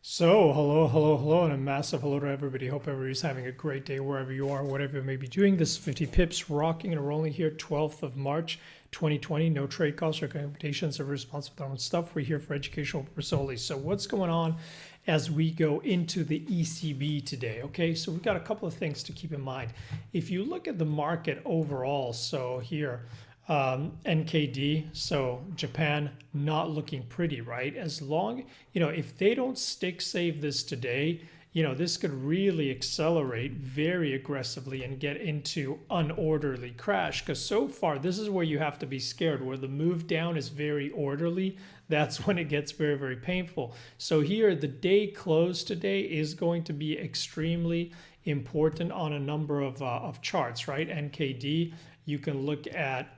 So, hello, and a massive hello to everybody. Hope everybody's having a great day wherever you are, whatever you may be doing. This is 50 pips rocking and rolling here, 12th of March, 2020. No trade calls or recommendations are responsible for their own stuff. We're here for educational purposes solely. So, what's going on as we go into the ECB today? Okay, so we've got a couple of things to keep in mind. If you look at the market overall, so here, NKD, so Japan not looking pretty, right? As long, if they don't stick save this today, this could really accelerate very aggressively and get into unorderly crash. Because so far, this is where you have to be scared, where the move down is very orderly. That's when it gets very, very painful. So here, the day close today is going to be extremely important on a number of charts, right? NKD, you can look at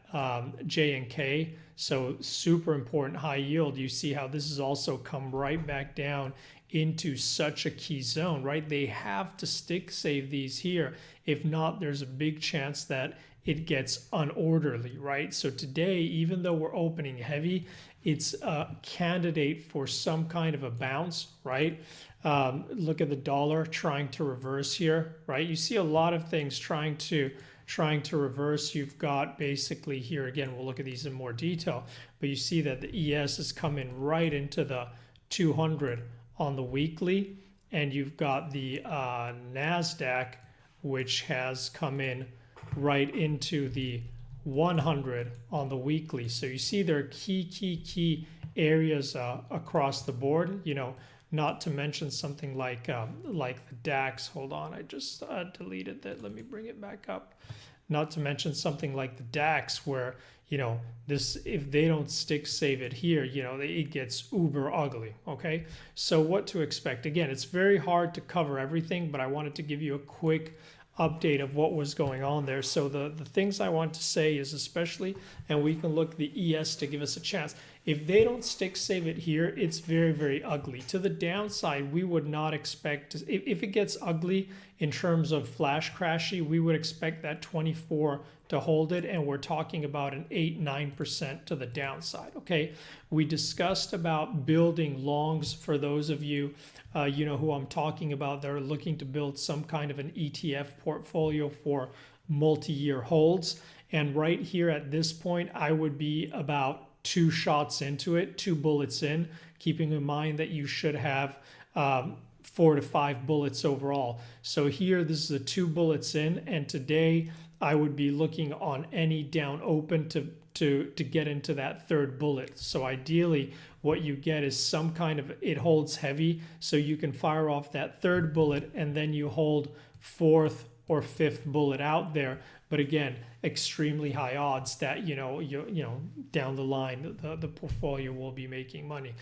J and K, so super important high yield. You see how this has also come right back down into such a key zone, right? They have to stick save these here. If not, there's a big chance that it gets unorderly, right? So today, even though we're opening heavy, it's a candidate for some kind of a bounce, right? Look at the dollar trying to reverse here, right? You see a lot of things trying to reverse. You've got basically here, again, we'll look at these in more detail, but you see that the ES is coming right into the 200 on the weekly, and you've got the NASDAQ, which has come in right into the 100 on the weekly. So you see there are key areas across the board, not to mention something like the DAX. Hold on, I just deleted that. Let me bring it back up. Not to mention something like the DAX, where this, if they don't stick save it here, it gets uber ugly. Okay, so what to expect? Again, it's very hard to cover everything, but I wanted to give you a quick update of what was going on there. So the things I want to say is, especially, and we can look at the ES to give us a chance. If they don't stick save it here, it's very, very ugly. To the downside, we would not expect, if it gets ugly in terms of flash crashy, we would expect that 24 to hold it, and we're talking about an 8-9% to the downside. Okay, we discussed about building longs for those of you who I'm talking about that are looking to build some kind of an ETF portfolio for multi-year holds. And right here at this point, I would be about 2 shots into it, 2 bullets in, keeping in mind that you should have 4 to 5 bullets overall. So here, this is a 2 bullets in, and today I would be looking on any down open to get into that 3rd bullet. So ideally, what you get is some kind of, it holds heavy, so you can fire off that 3rd bullet and then you hold 4th or 5th bullet out there. But again, extremely high odds that down the line the portfolio will be making money.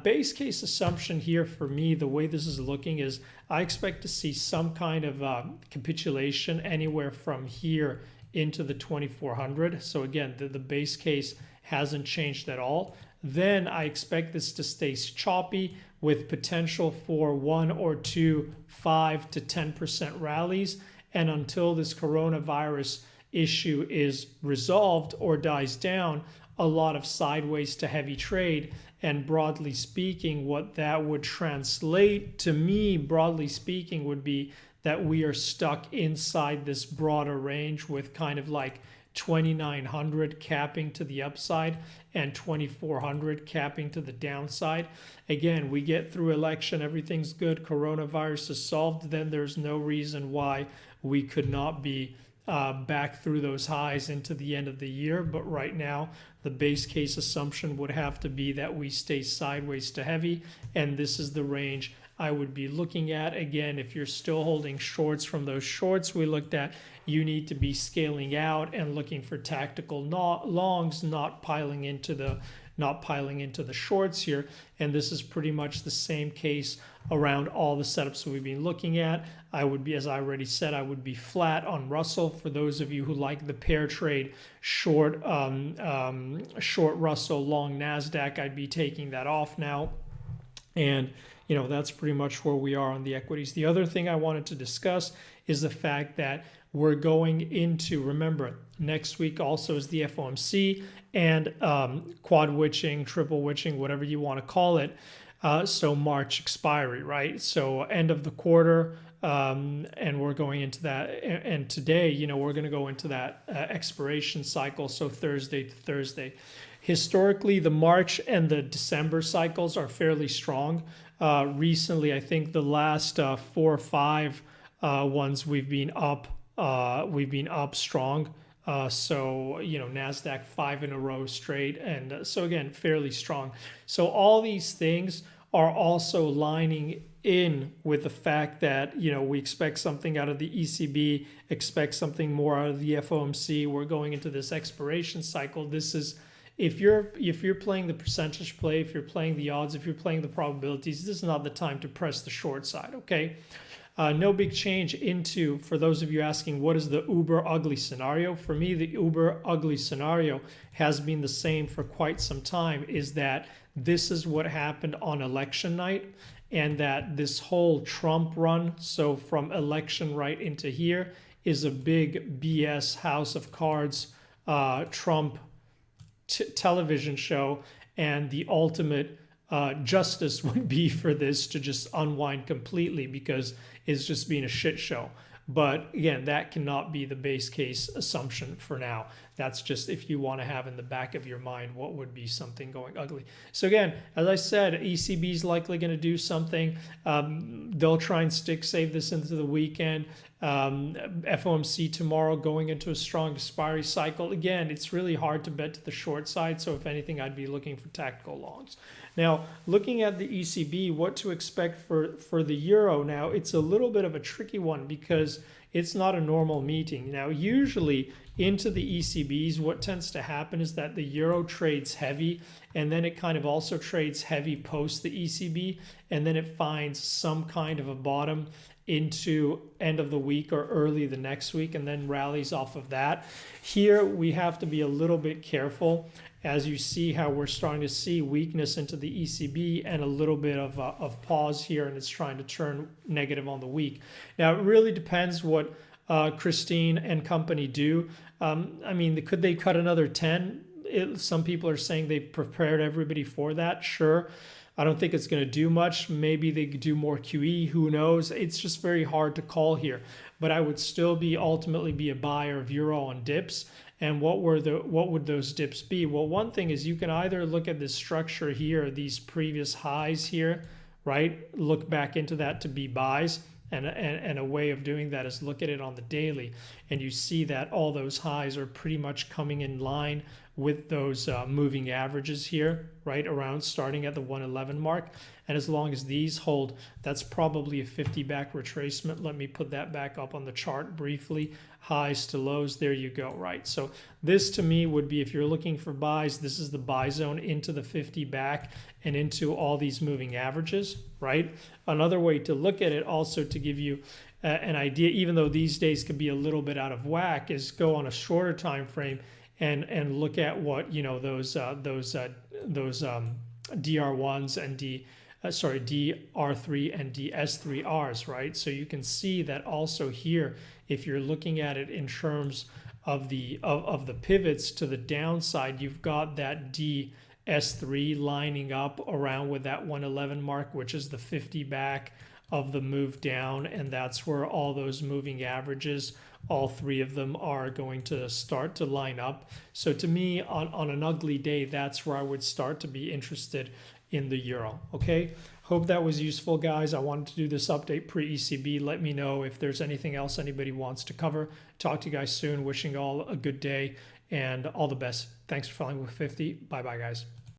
Base case assumption here for me, the way this is looking is I expect to see some kind of capitulation anywhere from here into the 2400. So again, the base case hasn't changed at all. Then I expect this to stay choppy with potential for 1 or 2 5 to 10% rallies. And until this coronavirus issue is resolved or dies down, a lot of sideways to heavy trade. And broadly speaking, what that would translate to me, broadly speaking, would be that we are stuck inside this broader range with kind of like 2,900 capping to the upside and 2,400 capping to the downside. Again, we get through election, everything's good, coronavirus is solved, then there's no reason why we could not be back through those highs into the end of the year. But right now, the base case assumption would have to be that we stay sideways to heavy, and this is the range I would be looking at. Again, if you're still holding shorts from those shorts we looked at, you need to be scaling out and looking for tactical longs, not piling into the shorts here. And this is pretty much the same case around all the setups we've been looking at. I would be, as I already said, I would be flat on Russell. For those of you who like the pair trade, short Russell, long NASDAQ, I'd be taking that off now. And that's pretty much where we are on the equities. The other thing I wanted to discuss is the fact that we're going into, remember, next week also is the FOMC and quad witching, triple witching, whatever you want to call it. So March expiry, right? So end of the quarter, and we're going into that. And today, we're going to go into that expiration cycle. So Thursday to Thursday. Historically, the March and the December cycles are fairly strong. Recently, I think the last 4 or 5 ones we've been up. We've been up strong. So Nasdaq 5 in a row straight, and so again fairly strong. So all these things are also lining in with the fact that we expect something out of the ECB, expect something more out of the FOMC. We're going into this expiration cycle. This is if you're playing the percentage play, if you're playing the odds, if you're playing the probabilities, this is not the time to press the short side. Okay. No big change into, for those of you asking, what is the uber ugly scenario? For me, the uber ugly scenario has been the same for quite some time, is that this is what happened on election night, and that this whole Trump run, so from election right into here, is a big BS House of Cards Trump television show, and the ultimate justice would be for this to just unwind completely because it's just being a shit show. But again, that cannot be the base case assumption for now. That's just if you want to have in the back of your mind what would be something going ugly. So again, as I said, ECB is likely going to do something. They'll try and save this into the weekend. FOMC tomorrow going into a strong expiry cycle. Again, it's really hard to bet to the short side. So if anything, I'd be looking for tactical longs. Now, looking at the ECB, what to expect for the euro. Now, it's a little bit of a tricky one because it's not a normal meeting. Now, usually into the ECBs, what tends to happen is that the euro trades heavy, and then it kind of also trades heavy post the ECB, and then it finds some kind of a bottom into end of the week or early the next week, and then rallies off of that. Here, we have to be a little bit careful as you see how we're starting to see weakness into the ECB and a little bit of pause here, and it's trying to turn negative on the week. Now, it really depends what Christine and company do. I mean, could they cut another 10? Some people are saying they've prepared everybody for that. Sure. I don't think it's going to do much. Maybe they could do more QE. Who knows? It's just very hard to call here. But I would still ultimately be a buyer of euro on dips. And what would those dips be? Well, one thing is you can either look at this structure here, these previous highs here, right? Look back into that to be buys. And a way of doing that is look at it on the daily. And you see that all those highs are pretty much coming in line with those moving averages here, right around starting at the 111 mark. And as long as these hold, that's probably a 50 back retracement. Let me put that back up on the chart briefly. Highs to lows, there you go, right? So this to me would be, if you're looking for buys, this is the buy zone into the 50 back and into all these moving averages, right? Another way to look at it also to give you an idea, even though these days could be a little bit out of whack, is go on a shorter time frame and look at what those DR1s and DR3 and DS3Rs, right? So you can see that also here, if you're looking at it in terms of the pivots to the downside, you've got that DS3 lining up around with that 111 mark, which is the 50 back of the move down, and that's where all those moving averages, all three of them, are going to start to line up. So to me, on an ugly day, that's where I would start to be interested in the euro. Okay, hope that was useful, guys. I wanted to do this update pre-ECB. Let me know if there's anything else anybody wants to cover. Talk to you guys soon. Wishing all a good day and all the best. Thanks for following with 50. Bye bye, guys.